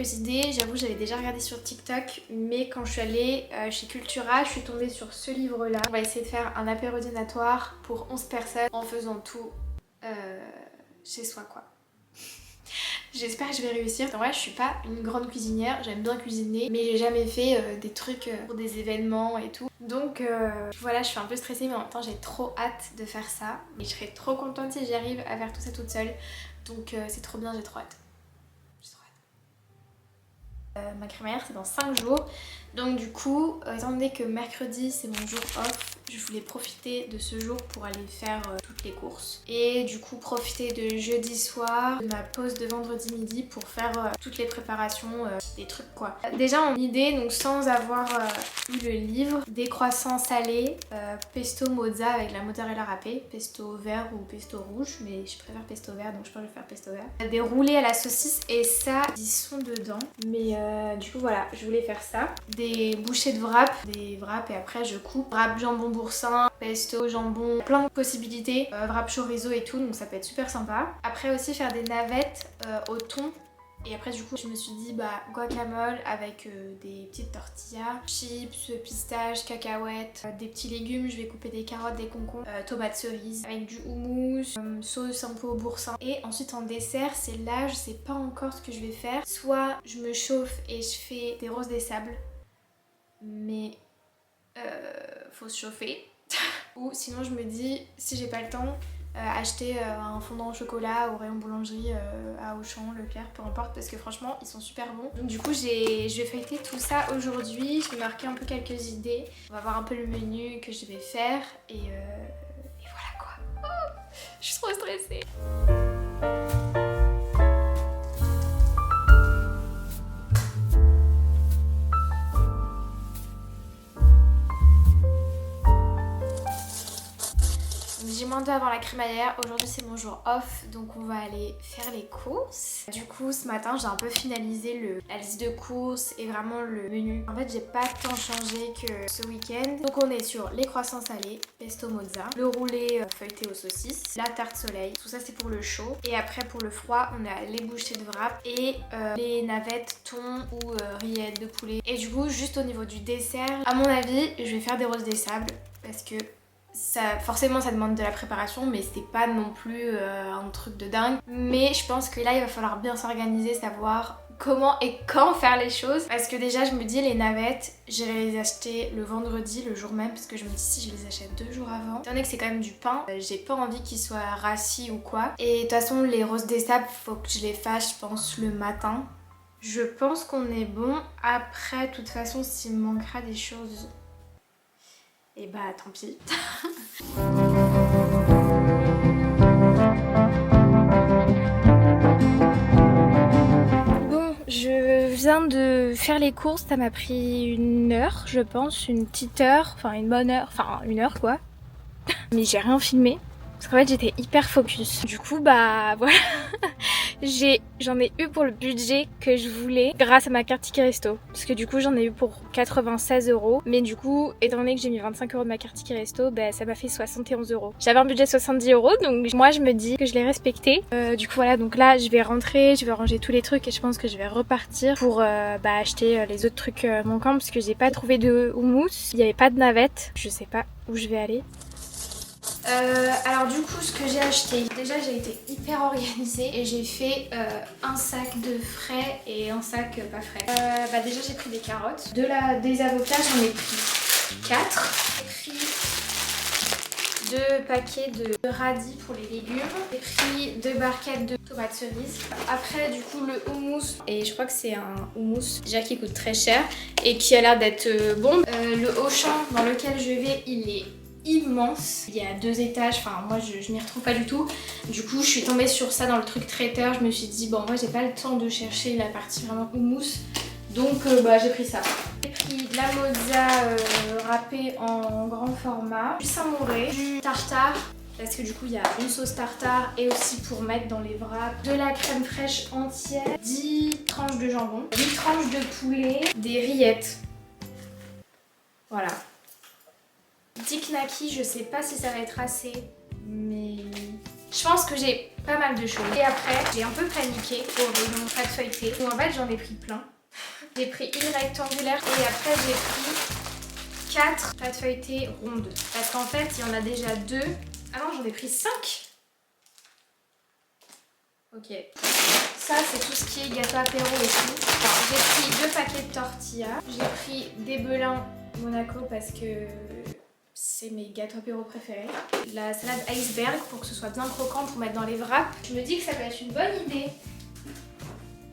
quelques idées. J'avoue, j'avais déjà regardé sur TikTok, mais quand je suis allée chez Cultura, je suis tombée sur ce livre-là. On va essayer de faire un apéro dînatoire pour 11 personnes en faisant tout chez soi, quoi. J'espère que je vais réussir. En vrai, je suis pas une grande cuisinière, j'aime bien cuisiner, mais j'ai jamais fait des trucs pour des événements et tout. Donc voilà, je suis un peu stressée, mais en même temps, j'ai trop hâte de faire ça. Et je serais trop contente si j'y arrive à faire tout ça toute seule. Donc c'est trop bien, j'ai trop hâte. Ma crémaillère c'est dans 5 jours, donc du coup étant donné que mercredi c'est mon jour off, je voulais profiter de ce jour pour aller faire toutes les courses et du coup profiter de jeudi soir, de ma pause de vendredi midi pour faire toutes les préparations des trucs quoi. Déjà en idée, donc sans avoir eu le livre, des croissants salés, pesto mozza avec la mozzarella râpée, pesto vert ou pesto rouge, mais je préfère pesto vert donc je pense que je vais faire pesto vert. Des roulés à la saucisse et ça ils sont dedans, mais du coup voilà, je voulais faire ça. Des bouchées de wrap, des wraps et après je coupe. Wrap jambon boursin, pesto, jambon, plein de possibilités. Wrap chorizo et tout, donc ça peut être super sympa. Après aussi faire des navettes au thon. Et après du coup je me suis dit guacamole avec des petites tortillas, chips, pistaches, cacahuètes, des petits légumes, je vais couper des carottes, des concombres, tomates cerises, avec du houmous, sauce un peu au boursin. Et ensuite en dessert, c'est là je sais pas encore ce que je vais faire. Soit je me chauffe et je fais des roses des sables, mais faut se chauffer. Ou sinon je me dis si j'ai pas le temps, acheter un fondant au chocolat au rayon boulangerie à Auchan, Leclerc, peu importe, parce que franchement ils sont super bons. Donc du coup je vais feuilleter tout ça aujourd'hui, je vais marquer un peu quelques idées, on va voir un peu le menu que je vais faire et voilà quoi. Oh, je suis trop stressée. J'ai moins 2 avant la crémaillère, aujourd'hui c'est mon jour off donc on va aller faire les courses. Du coup ce matin j'ai un peu finalisé la liste de courses et vraiment le menu. En fait j'ai pas tant changé que ce week-end. Donc on est sur les croissants salés, pesto mozza, le roulé feuilleté aux saucisses, la tarte soleil, tout ça c'est pour le chaud. Et après pour le froid on a les bouchées de wrap et les navettes thon ou rillettes de poulet. Et du coup juste au niveau du dessert, à mon avis je vais faire des roses des sables parce que forcément ça demande de la préparation mais c'est pas non plus un truc de dingue, mais je pense que là il va falloir bien s'organiser, savoir comment et quand faire les choses, parce que déjà je me dis les navettes j'irai les acheter le vendredi, le jour même, parce que je me dis si je les achète 2 jours avant, étant donné que c'est quand même du pain, j'ai pas envie qu'ils soient rassis ou quoi. Et de toute façon les roses des sables faut que je les fasse je pense le matin. Je pense qu'on est bon. Après de toute façon s'il me manquera des choses, et bah tant pis. Bon, je viens de faire les courses, ça m'a pris 1 heure je pense, une petite heure, enfin une bonne heure, enfin 1 heure quoi. Mais j'ai rien filmé, parce qu'en fait j'étais hyper focus. Du coup bah voilà, j'en ai eu pour le budget que je voulais grâce à ma carte ticket resto. Parce que du coup j'en ai eu pour 96 €. Mais du coup, étant donné que j'ai mis 25 € de ma carte ticket resto, bah, ça m'a fait 71 €. J'avais un budget de 70 €, donc moi je me dis que je l'ai respecté. Du coup voilà, donc là je vais rentrer, je vais ranger tous les trucs et je pense que je vais repartir pour acheter les autres trucs manquants, parce que j'ai pas trouvé de houmous, il n'y avait pas de navette, je sais pas où je vais aller. Alors du coup ce que j'ai acheté, déjà j'ai été hyper organisée et j'ai fait un sac de frais et un sac pas frais. Déjà j'ai pris des carottes, des avocats j'en ai pris 4, j'ai pris 2 paquets de radis pour les légumes, j'ai pris 2 barquettes de tomates cerises. Après du coup le houmous, et je crois que c'est un houmous déjà qui coûte très cher et qui a l'air d'être bon. Le Auchan dans lequel je vais il est immense, il y a 2 étages, enfin moi je m'y retrouve pas du tout. Du coup je suis tombée sur ça dans le truc traiteur, je me suis dit bon moi j'ai pas le temps de chercher la partie vraiment houmous, donc j'ai pris ça. J'ai pris de la mozza râpée en grand format, du samouré, du tartare, parce que du coup il y a une sauce tartare et aussi pour mettre dans les wraps, de la crème fraîche entière, 10 tranches de jambon, 8 tranches de poulet, des rillettes, voilà. 10 knackis, je sais pas si ça va être assez, mais je pense que j'ai pas mal de choses. Et après, j'ai un peu paniqué au rayon pâte feuilletée, où en fait j'en ai pris plein. J'ai pris une rectangulaire et après j'ai pris 4 pâtes feuilletées rondes. Parce qu'en fait, il y en a déjà 2. Ah non, j'en ai pris 5. Ok. Ça, c'est tout ce qui est gâteau apéro et tout. Alors, j'ai pris 2 paquets de tortillas. J'ai pris des Belin Monaco parce que c'est mes gâteaux apéro préférés. La salade iceberg pour que ce soit bien croquant pour mettre dans les wraps. Je me dis que ça peut être une bonne idée.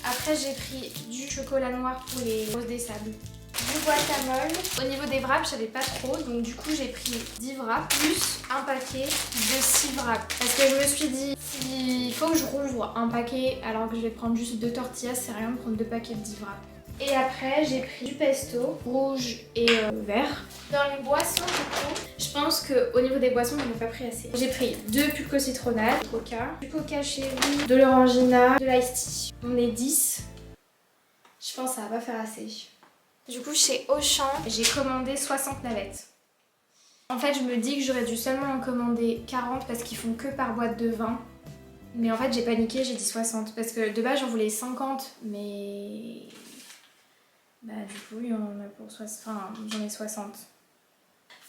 Après, j'ai pris du chocolat noir pour les roses des sables. Du guacamole. Au niveau des wraps, je savais pas trop, donc du coup j'ai pris 10 wraps plus un paquet de 6 wraps. Parce que je me suis dit, s'il faut que je rouvre un paquet alors que je vais prendre juste 2 tortillas, c'est rien de prendre 2 paquets de 10 wraps. Et après, j'ai pris du pesto, rouge et vert. Dans les boissons, du coup, je pense qu'au niveau des boissons, je n'en ai pas pris assez. J'ai pris 2 pulco citronnade, du coca chéri, de l'orangina, de l'ice tea. On est 10. Je pense que ça va pas faire assez. Du coup, chez Auchan, j'ai commandé 60 navettes. En fait, je me dis que j'aurais dû seulement en commander 40 parce qu'ils font que par boîte de 20. Mais en fait, j'ai paniqué, j'ai dit 60 parce que de base, j'en voulais 50, mais... Bah du coup, il y en a pour 60... Enfin, j'en ai 60.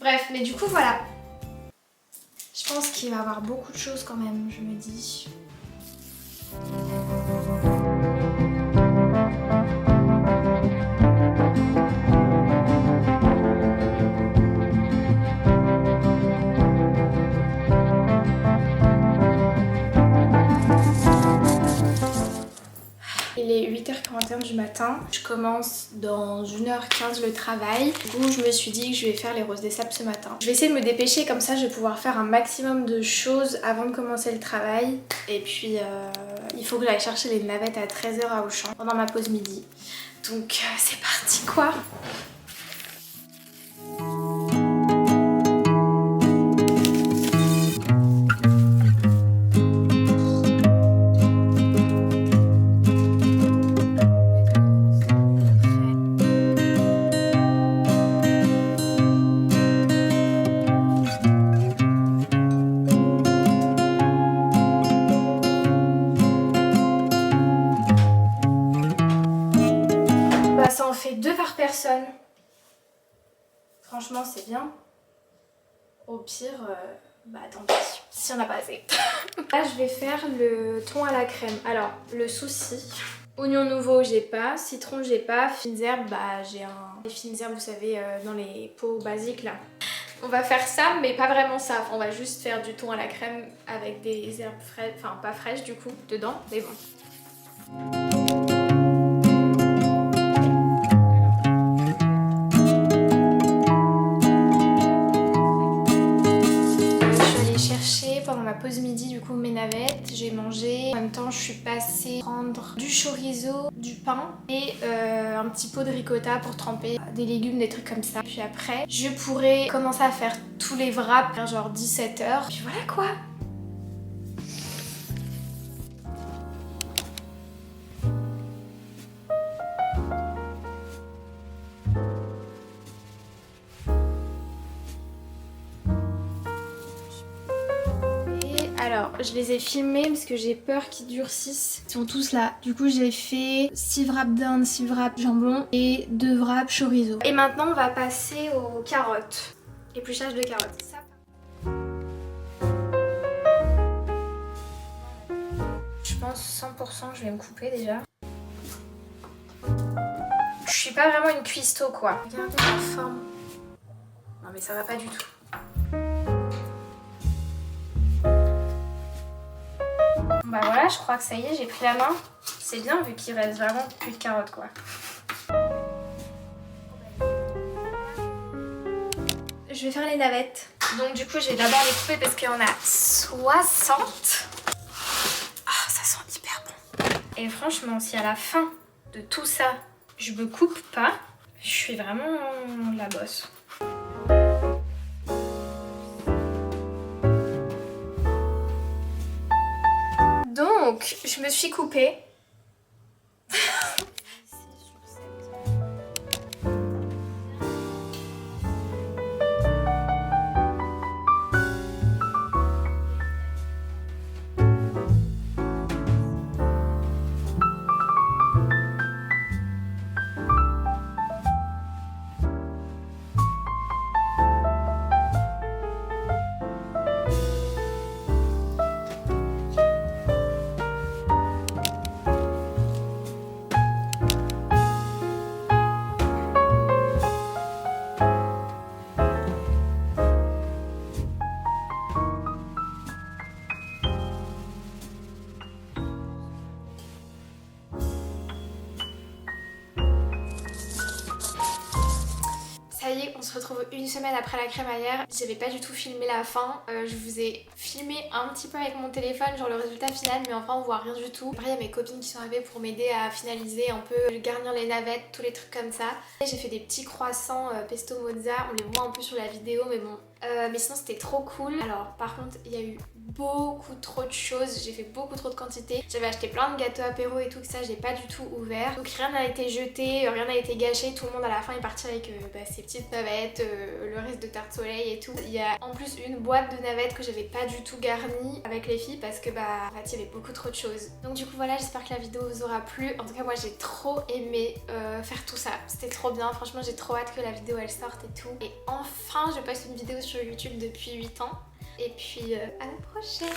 Bref, mais du coup, voilà. Je pense qu'il va y avoir beaucoup de choses quand même, je me dis. Il est 8h41 du matin, je commence dans 1h15 le travail. Du coup, je me suis dit que je vais faire les roses des sables ce matin. Je vais essayer de me dépêcher, comme ça je vais pouvoir faire un maximum de choses avant de commencer le travail. Et puis, il faut que j'aille chercher les navettes à 13h à Auchan pendant ma pause midi. Donc, c'est parti quoi! Ça en fait 2 par personne. Franchement, c'est bien. Au pire, bah tant pis, si on n'a pas assez. Là, je vais faire le thon à la crème. Alors, le souci, oignon nouveau, j'ai pas. Citron, j'ai pas. Fines herbes, bah j'ai un... Les fines herbes, vous savez, dans les pots basiques là. On va faire ça, mais pas vraiment ça. On va juste faire du thon à la crème avec des herbes fraîches, enfin pas fraîches du coup, dedans, mais bon. Pendant ma pause midi du coup mes navettes, j'ai mangé. En même temps je suis passée prendre du chorizo, du pain et un petit pot de ricotta pour tremper des légumes, des trucs comme ça. Puis après je pourrais commencer à faire tous les wraps vers genre 17h. Puis voilà quoi. Alors, je les ai filmés parce que j'ai peur qu'ils durcissent. Ils sont tous là. Du coup, j'ai fait 6 wraps dinde, 6 wraps jambon et 2 wraps chorizo. Et maintenant, on va passer aux carottes. Épluchage de carottes. Ça. Je pense 100% je vais me couper déjà. Je suis pas vraiment une cuistot quoi. Regardez la forme. Non mais ça va pas du tout. Bah voilà, je crois que ça y est, j'ai pris la main. C'est bien vu qu'il reste vraiment plus de carottes quoi. Je vais faire les navettes. Donc du coup, je vais d'abord les couper parce qu'il y en a 60. Ah, ça sent hyper bon. Et franchement, si à la fin de tout ça, je me coupe pas, je suis vraiment la bosse. Donc, je me suis coupée. se retrouve une semaine après la crémaillère. J'avais pas du tout filmé la fin. Je vous ai filmé un petit peu avec mon téléphone, genre le résultat final, mais enfin on voit rien du tout. Après il y a mes copines qui sont arrivées pour m'aider à finaliser un peu, garnir les navettes, tous les trucs comme ça. J'ai fait des petits croissants pesto mozza, on les voit un peu sur la vidéo, mais bon. Mais sinon c'était trop cool. Alors par contre il y a eu beaucoup trop de choses, j'ai fait beaucoup trop de quantité. J'avais acheté plein de gâteaux apéro et tout, que ça j'ai pas du tout ouvert. Donc rien n'a été jeté, rien n'a été gâché. Tout le monde à la fin est parti avec ses petites navettes, le reste de tarte soleil et tout. Il y a en plus une boîte de navettes que j'avais pas du tout garnie avec les filles parce que en fait il y avait beaucoup trop de choses. Donc du coup voilà, j'espère que la vidéo vous aura plu. En tout cas moi j'ai trop aimé faire tout ça, c'était trop bien. Franchement j'ai trop hâte que la vidéo elle sorte et tout. Et enfin je poste une vidéo sur YouTube depuis 8 ans. Et puis à la prochaine.